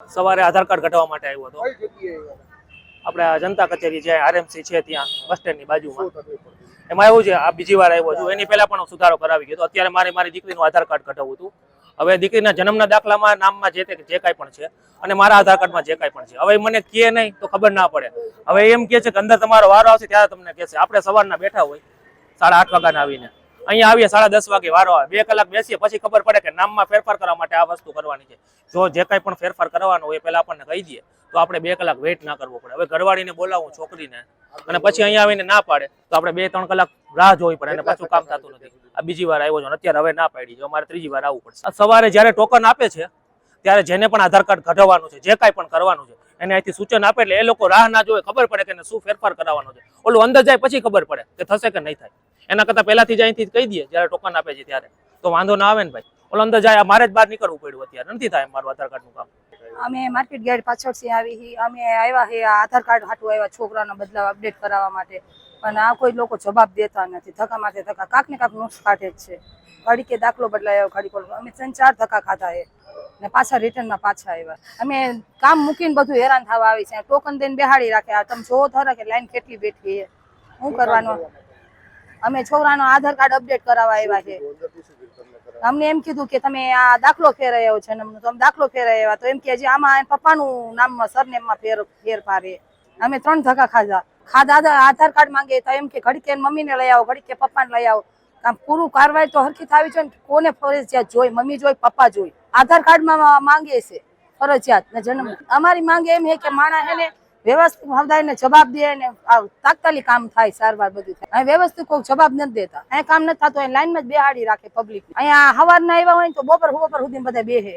સવારે આધાર કાર્ડ કઢાવવા માટે આવ્યો હતો. આપણે જનતા કચેરી જે આરએમસી છે ત્યાં બસ સ્ટેન્ડની બાજુમાં. એમાં એવું છે, આ બીજી વાર આવ્યો છું. એની પહેલા પણ સુધારો કરાવી ગયો. અત્યારે મારી દીકરીનું આધાર કાર્ડ કઢાવવું હતું. હવે દીકરીના જન્મના દાખલામાં નામમાં જે કાંઈ પણ છે અને મારા આધાર કાર્ડમાં જે કાંઈ પણ છે, હવે મને કહે નહીં તો ખબર ના પડે. હવે એમ કહે છે કે અંદર તમારો વારો આવશે ત્યારે તમને કહેશે. આપણે સવારના બેઠા હોય 8:30 વાગ્યાના આવીને અહીંયા આવીએ 10:30 વાગે વારો આવે, 2 કલાક બેસીએ, પછી ખબર પડે કે નામમાં ફેરફાર કરવા માટે આ વસ્તુ કરવાની છે. જો જે કાંઈ પણ ફેરફાર કરવાનો હોય પહેલા આપણને કહી દઈએ તો આપણે 2 કલાક વેઇટ ના કરવો પડે. હવે ઘરવાળીને બોલાવું છોકરીને અને પછી અહીંયા આવીને ના પાડે તો આપણે 2-3 કલાક રાહ જોવી પડે અને પાછું કામ થતું નથી. આ બીજી વાર આવ્યો છું, અત્યારે હવે ના પાડી, અમારે ત્રીજી વાર આવવું પડશે. સવારે જ્યારે ટોકન આપે છે ત્યારે જેને પણ આધાર કાર્ડ કઢાવવાનું છે, જે કાંઈ પણ કરવાનું છે, એને અહીંથી સૂચન આપે એટલે એ લોકો રાહ ના જોવે, ખબર પડે કે શું ફેરફાર કરાવવાનો છે. ઓલું અંદર જાય પછી ખબર પડે કે થશે કે નહીં થાય. એના કરતાં પહેલાથી જ અહીંથી કહી દઈએ જ્યારે ટોકન આપે છે ત્યારે, તો વાંધો ના આવે ને ભાઈ. ઓલો અંદર જાય, મારે જ બહાર નીકળવું પડ્યું, અત્યારે નથી થાય મારું આધાર કાર્ડનું કામ. અમે માર્કેટ ગેટ પાછળથી આવી, અમે આવ્યા હે આધાર કાર્ડ હાટું આવ્યા છોકરાનો બદલાવ અપડેટ કરાવવા માટે, પણ આ કોઈ લોકો જવાબ દેતા નથી. ધક્કા માથે ધક્કા, કાંક ને કાંક નુક્સ કાઢે જ છે. ઘડીકે દાખલો બદલાયો, ઘડીક અમે 3-4 ધક્કા ખાધા હે ને પાછા રિટર્નમાં પાછા આવ્યા. અમે કામ મૂકીને બધું હેરાન થવા આવી છે. ટોકન દઈને બેહાડી રાખે. તમે જોવો થરા કે લાઈન કેટલી બેઠી છે, શું કરવાનું. અમે છોકરાનો આધાર કાર્ડ અપડેટ કરાવવા આવ્યા છે. અમને એમ કીધું કે તમે આ દાખલો ફેરવ્યો છે, તમે દાખલો ફેરવ્યા તો એમ કે હજી આમાં પપ્પાનું નામમાં સરનેમમાં ફેરફાર. અમે 3 ધક્કા ખાધા. આધાર કાર્ડ માંગે તો એમ કે ઘડી કે મમ્મીને લઈ આવો, ઘડી કે પપ્પાને લઈ આવો. આમ પૂરું કાર્યવાહી તો હરખી થવી જોઈએ ને. કોને ફરજિયાત જોઈ, મમ્મી જોઈ, પપ્પા જોઈ. આધાર કાર્ડમાં માંગે છે ફરજિયાત ને જન્મ. અમારી માંગે એમ છે કે માણસ એને વ્યવસ્થિત સમજાવીને જવાબ દે ને તાત્કાલિક કામ થાય, સારવાર બધું થાય. અહીં વ્યવસ્થિત કોઈ જવાબ નથી દેતા. અહીં કામ નથી થતું, અહીં લાઈનમાં જ બેહાડી રાખે પબ્લિક. અહીંયા સવારના આવ્યા હોય તો બપોર સુધી બધા બેસે.